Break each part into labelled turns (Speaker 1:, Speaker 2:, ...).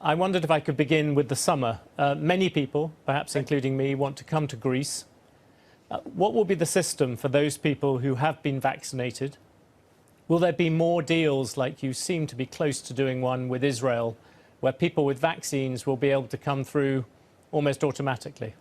Speaker 1: I wondered if I could begin with the summer. Many people, perhaps including me, want to come to Greece. What will be the system for those people who have been vaccinated? Will there be more deals, like you seem to be close to doing one with Israel, where people with vaccines will be able to come through almost automatically?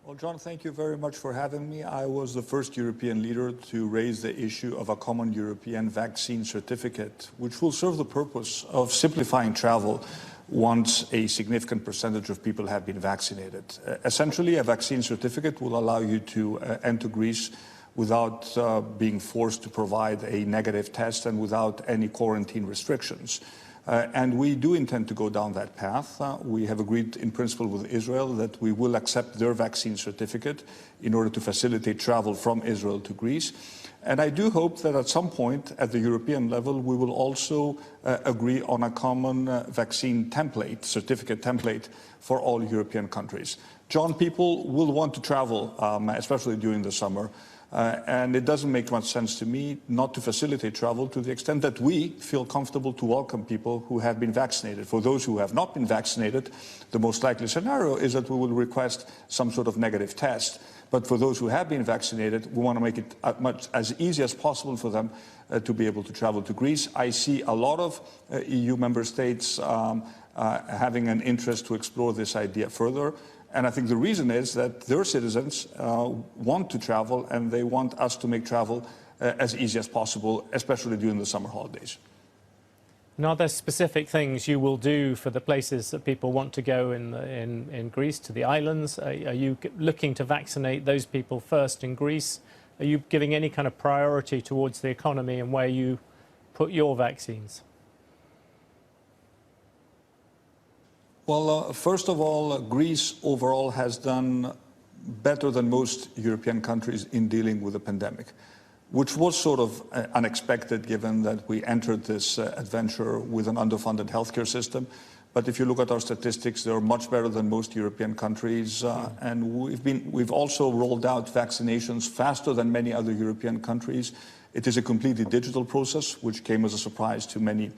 Speaker 2: Well, John, thank you very much for having me. I was the first European leader to raise the issue of a common European vaccine certificate, which will serve the purpose of simplifying travel once a significant percentage of people have been vaccinated. Essentially, a vaccine certificate will allow you to enter Greece without being forced to provide a negative test and without any quarantine restrictions. And we do intend to go down that path. We have agreed in principle with Israel that we will accept their vaccine certificate in order to facilitate travel from Israel to Greece. And I do hope that at some point at the European level, we will also agree on a common vaccine template, certificate template for all European countries. John, people will want to travel, especially during the summer. And it doesn't make much sense to me not to facilitate travel to the extent that we feel comfortable to welcome people who have been vaccinated. For those who have not been vaccinated, the most likely scenario is that we will request some sort of negative test. But for those who have been vaccinated, we want to make it as easy as possible for them to be able to travel to Greece. I see a lot of EU member states having an interest to explore this idea further. And I think the reason is that their citizens want to travel, and they want us to make travel as easy as possible, especially during the summer holidays.
Speaker 1: And are there specific things you will do for the places that people want to go in Greece, to the islands? Are you looking to vaccinate those people first in Greece? Are you giving any kind of priority towards the economy and where you put your vaccines?
Speaker 2: Well, first of all, Greece overall has done better than most European countries in dealing with the pandemic, which was sort of unexpected given that we entered this adventure with an underfunded healthcare system. But if you look at our statistics, they're much better than most European countries. And we've also rolled out vaccinations faster than many other European countries. It is a completely digital process, which came as a surprise to many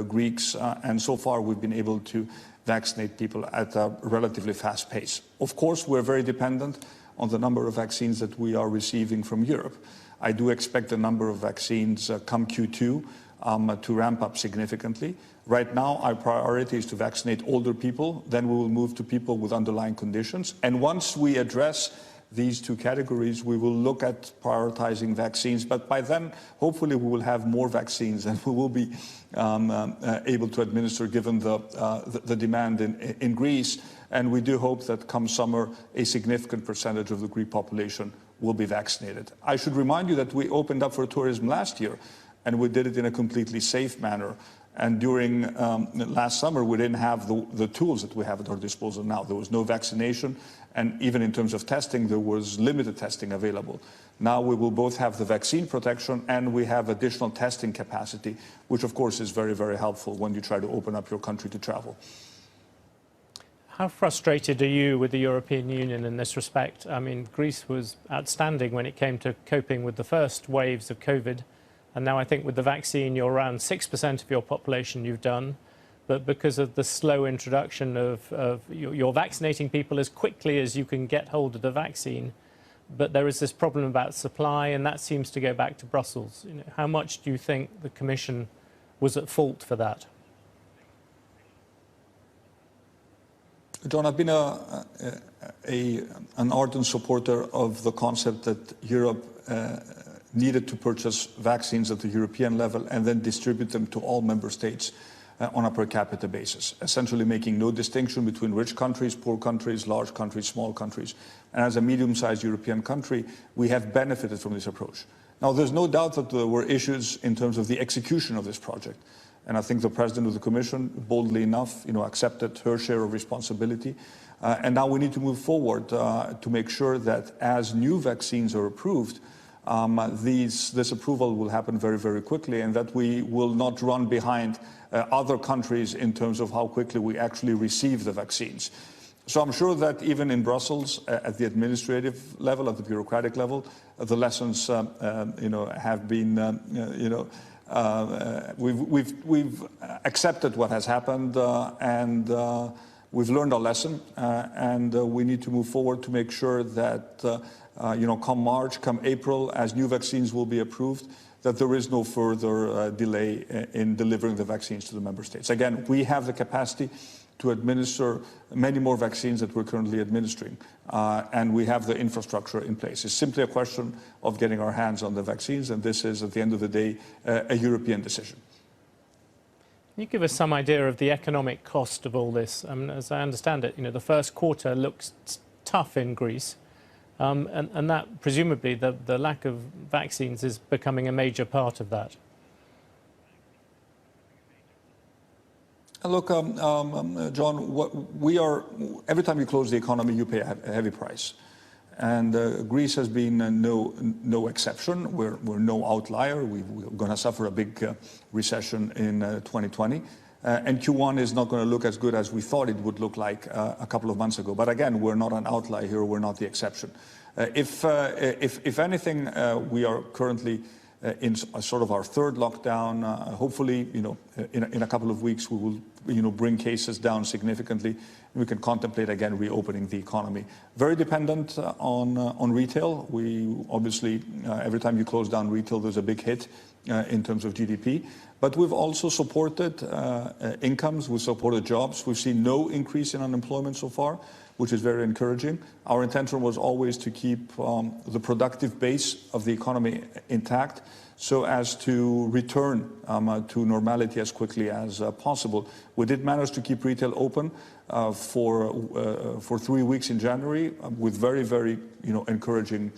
Speaker 2: Greeks. And so far, we've been able to vaccinate people at a relatively fast pace. Of course, we're very dependent on the number of vaccines that we are receiving from Europe. I do expect the number of vaccines come Q2 to ramp up significantly. Right now, our priority is to vaccinate older people. Then we will move to people with underlying conditions. And once we address these two categories, we will look at prioritizing vaccines. But by then, hopefully, we will have more vaccines and we will be able to administer given the demand in Greece. And we do hope that come summer, a significant percentage of the Greek population will be vaccinated. I should remind you that we opened up for tourism last year, and we did it in a completely safe manner. And during last summer, we didn't have the tools that we have at our disposal now. There was no vaccination, and even in terms of testing, there was limited testing available. Now we will both have the vaccine protection and we have additional testing capacity, which of course is very, very helpful when you try to open up your country to travel.
Speaker 1: How frustrated are you with the European Union in this respect? I mean, Greece was outstanding when it came to coping with the first waves of COVID. And now I think with the vaccine, you're around 6% of your population you've done. But because of the slow introduction of you're vaccinating people as quickly as you can get hold of the vaccine. But there is this problem about supply, and that seems to go back to Brussels. You know, how much do you think the Commission was at fault for that?
Speaker 2: John, I've been an ardent supporter of the concept that Europe needed to purchase vaccines at the European level and then distribute them to all member states on a per capita basis, essentially making no distinction between rich countries, poor countries, large countries, small countries. And as a medium-sized European country, we have benefited from this approach. Now, there's no doubt that there were issues in terms of the execution of this project. And I think the President of the Commission, boldly enough, accepted her share of responsibility. And now we need to move forward to make sure that as new vaccines are approved, this approval will happen very, very quickly, and that we will not run behind other countries in terms of how quickly we actually receive the vaccines. So I'm sure that even in Brussels, at the administrative level, at the bureaucratic level, the lessons, have been, we've accepted what has happened, and we've learned our lesson, and we need to move forward to make sure that, come March, come April, as new vaccines will be approved, that there is no further delay in delivering the vaccines to the member states. Again, we have the capacity to administer many more vaccines that we're currently administering, and we have the infrastructure in place. It's simply a question of getting our hands on the vaccines, and this is, at the end of the day, a European decision.
Speaker 1: Can you give us some idea of the economic cost of all this? As I understand it, the first quarter looks tough in Greece, and that presumably the lack of vaccines is becoming a major part of that.
Speaker 2: Look, John, every time you close the economy, you pay a heavy price. And Greece has been no exception. We're no outlier. We're going to suffer a big recession in 2020. And Q1 is not going to look as good as we thought it would look like a couple of months ago. But again, we're not an outlier here. We're not the exception. If anything, we are currently in sort of our third lockdown. Hopefully, in a couple of weeks, we will, bring cases down significantly. We can contemplate again reopening the economy. Very dependent on retail. We obviously, every time you close down retail, there's a big hit in terms of GDP. But we've also supported incomes. We've supported jobs. We've seen no increase in unemployment so far, which is very encouraging. Our intention was always to keep the productive base of the economy intact so as to return to normality as quickly as possible. We did manage to keep retail open for 3 weeks in January with very, very encouraging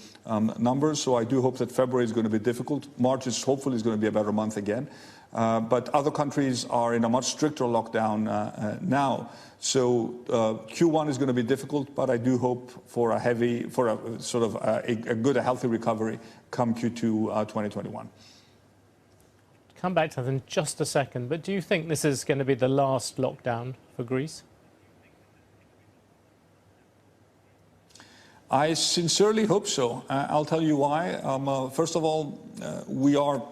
Speaker 2: numbers. So I do hope that February is going to be difficult. March is hopefully going to be a better month again. But other countries are in a much stricter lockdown now. So Q1 is going to be difficult, but I do hope for a good, healthy recovery come Q2 2021.
Speaker 1: Come back to that in just a second, but do you think this is going to be the last lockdown for Greece?
Speaker 2: I sincerely hope so. I'll tell you why. First of all, we are,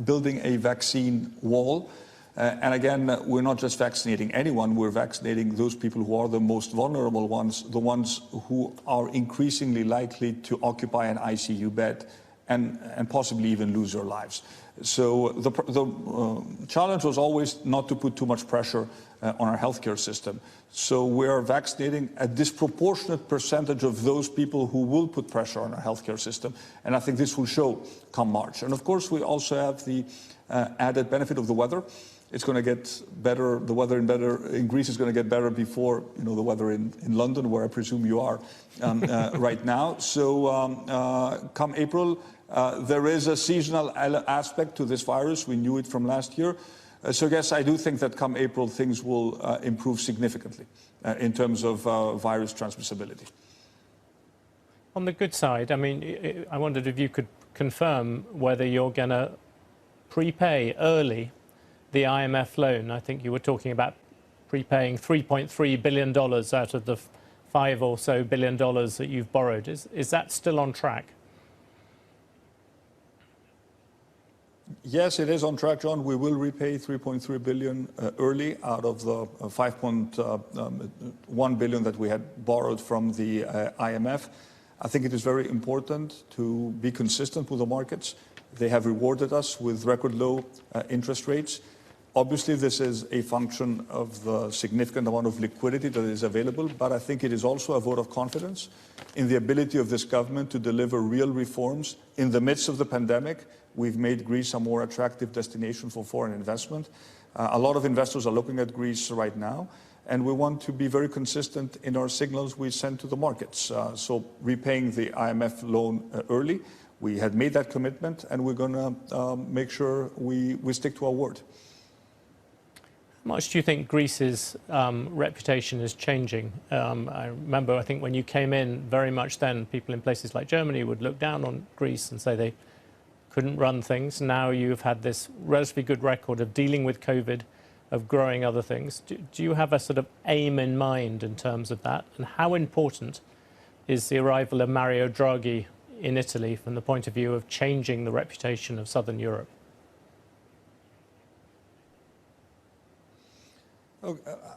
Speaker 2: building a vaccine wall. And again, we're not just vaccinating anyone, we're vaccinating those people who are the most vulnerable ones, the ones who are increasingly likely to occupy an ICU bed and possibly even lose their lives. So the challenge was always not to put too much pressure on our healthcare system. So we are vaccinating a disproportionate percentage of those people who will put pressure on our healthcare system. And I think this will show come March. And of course, we also have the added benefit of the weather. It's going to get better. The weather in Greece is going to get better before the weather in London, where I presume you are right now. So come April, there is a seasonal aspect to this virus. We knew it from last year. So yes, I do think that come April, things will improve significantly in terms of virus transmissibility.
Speaker 1: On the good side, I wondered if you could confirm whether you're going to prepay early the IMF loan. I think you were talking about prepaying $3.3 billion out of the $5 or so billion that you've borrowed. Is that still on track?
Speaker 2: Yes, it is on track, John. We will repay $3.3 billion early out of the $5.1 billion that we had borrowed from the IMF. I think it is very important to be consistent with the markets. They have rewarded us with record low interest rates. Obviously, this is a function of the significant amount of liquidity that is available, but I think it is also a vote of confidence in the ability of this government to deliver real reforms in the midst of the pandemic. We've made Greece a more attractive destination for foreign investment. A lot of investors are looking at Greece right now, and we want to be very consistent in our signals we send to the markets. So repaying the IMF loan early, we had made that commitment, and we're going to make sure we stick to our word.
Speaker 1: How much do you think Greece's reputation is changing? I remember, I think when you came in, very much then, people in places like Germany would look down on Greece and say they couldn't run things. Now you've had this relatively good record of dealing with COVID, of growing other things. Do you have a sort of aim in mind in terms of that? And how important is the arrival of Mario Draghi in Italy from the point of view of changing the reputation of Southern Europe?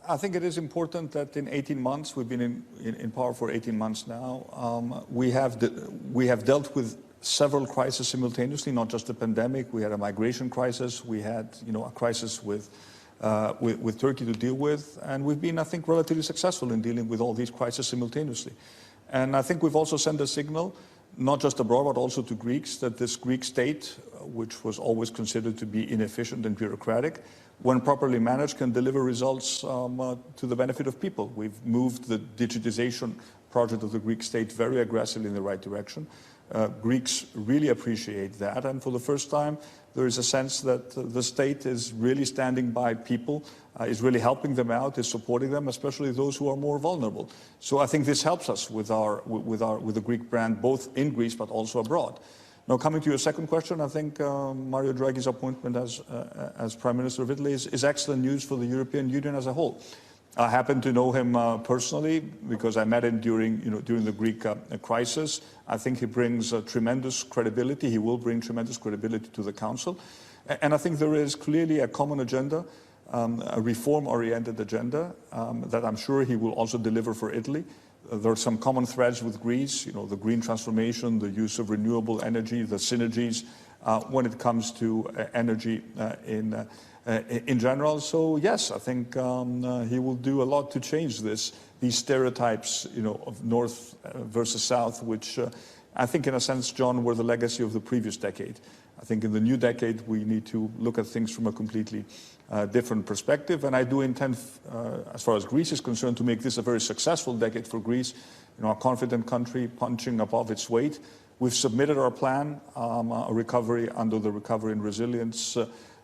Speaker 2: I think it is important that in 18 months, we've been in power for 18 months now, we have dealt with several crises simultaneously, not just the pandemic. We had a migration crisis, we had a crisis with Turkey to deal with, and we've been, I think, relatively successful in dealing with all these crises simultaneously. And I think we've also sent a signal, not just abroad, but also to Greeks, that this Greek state, which was always considered to be inefficient and bureaucratic, when properly managed, can deliver results to the benefit of people. We've moved the digitization project of the Greek state very aggressively in the right direction. Greeks really appreciate that, and for the first time, there is a sense that the state is really standing by people, is really helping them out, is supporting them, especially those who are more vulnerable. So I think this helps us with the Greek brand, both in Greece but also abroad. Now, coming to your second question, I think Mario Draghi's appointment as Prime Minister of Italy is excellent news for the European Union as a whole. I happen to know him personally because I met him during the Greek crisis. I think he brings tremendous credibility. He will bring tremendous credibility to the Council. And I think there is clearly a common agenda, a reform-oriented agenda that I'm sure he will also deliver for Italy. There are some common threads with Greece, the green transformation, the use of renewable energy, the synergies when it comes to energy in general. So yes, I think he will do a lot to change these stereotypes, of North versus South, which I think in a sense, John, were the legacy of the previous decade. I think in the new decade, we need to look at things from a completely different perspective. And I do intend, as far as Greece is concerned, to make this a very successful decade for Greece, a confident country punching above its weight. We've submitted our plan, a recovery under the Recovery and Resilience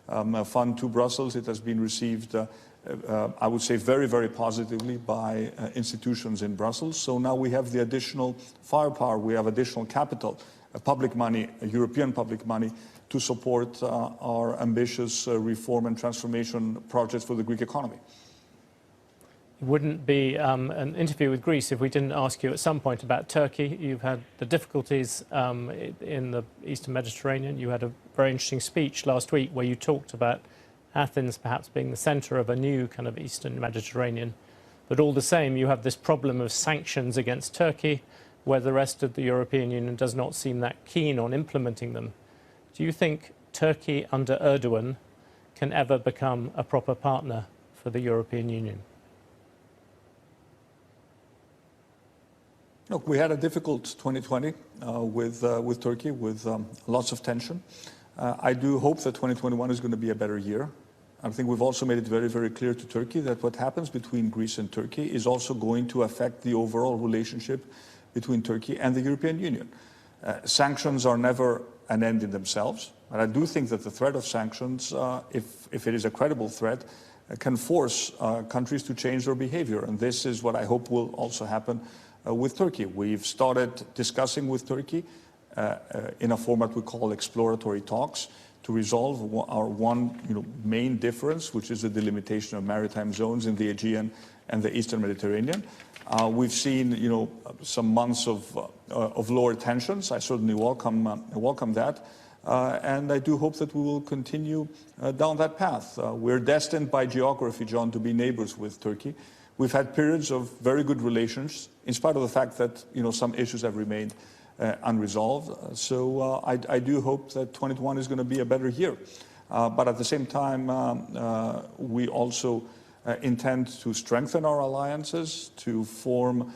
Speaker 2: Fund to Brussels. It has been received, I would say, very, very positively by institutions in Brussels. So now we have the additional firepower, we have additional capital, public money, European public money, to support our ambitious reform and transformation projects for the Greek economy.
Speaker 1: It wouldn't be an interview with Greece if we didn't ask you at some point about Turkey. You've had the difficulties in the Eastern Mediterranean. You had a very interesting speech last week where you talked about Athens perhaps being the center of a new kind of Eastern Mediterranean. But all the same, you have this problem of sanctions against Turkey, where the rest of the European Union does not seem that keen on implementing them. Do you think Turkey under Erdogan can ever become a proper partner for the European Union?
Speaker 2: Look, we had a difficult 2020 with Turkey, with lots of tension. I do hope that 2021 is going to be a better year. I think we've also made it very, very clear to Turkey that what happens between Greece and Turkey is also going to affect the overall relationship between Turkey and the European Union. Sanctions are never an end in themselves, but I do think that the threat of sanctions, if it is a credible threat, can force countries to change their behavior. And this is what I hope will also happen with Turkey. We've started discussing with Turkey in a format we call exploratory talks to resolve our one main difference, which is the delimitation of maritime zones in the Aegean and the Eastern Mediterranean. We've seen some months of lower tensions. I certainly welcome that. And I do hope that we will continue down that path. We're destined by geography, John, to be neighbors with Turkey. We've had periods of very good relations, in spite of the fact that some issues have remained unresolved. So I do hope that 2021 is going to be a better year. But at the same time, we also intend to strengthen our alliances, to form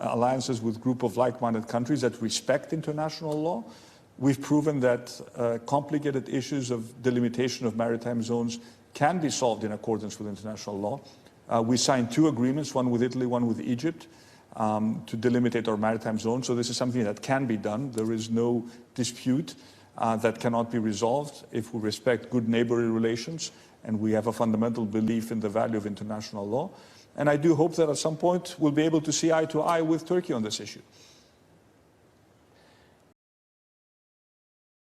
Speaker 2: alliances with a group of like-minded countries that respect international law. We've proven that complicated issues of delimitation of maritime zones can be solved in accordance with international law. We signed 2 agreements, one with Italy, one with Egypt, to delimitate our maritime zone. So this is something that can be done. There is no dispute that cannot be resolved if we respect good neighborly relations, and we have a fundamental belief in the value of international law. And I do hope that at some point we'll be able to see eye to eye with Turkey on this issue.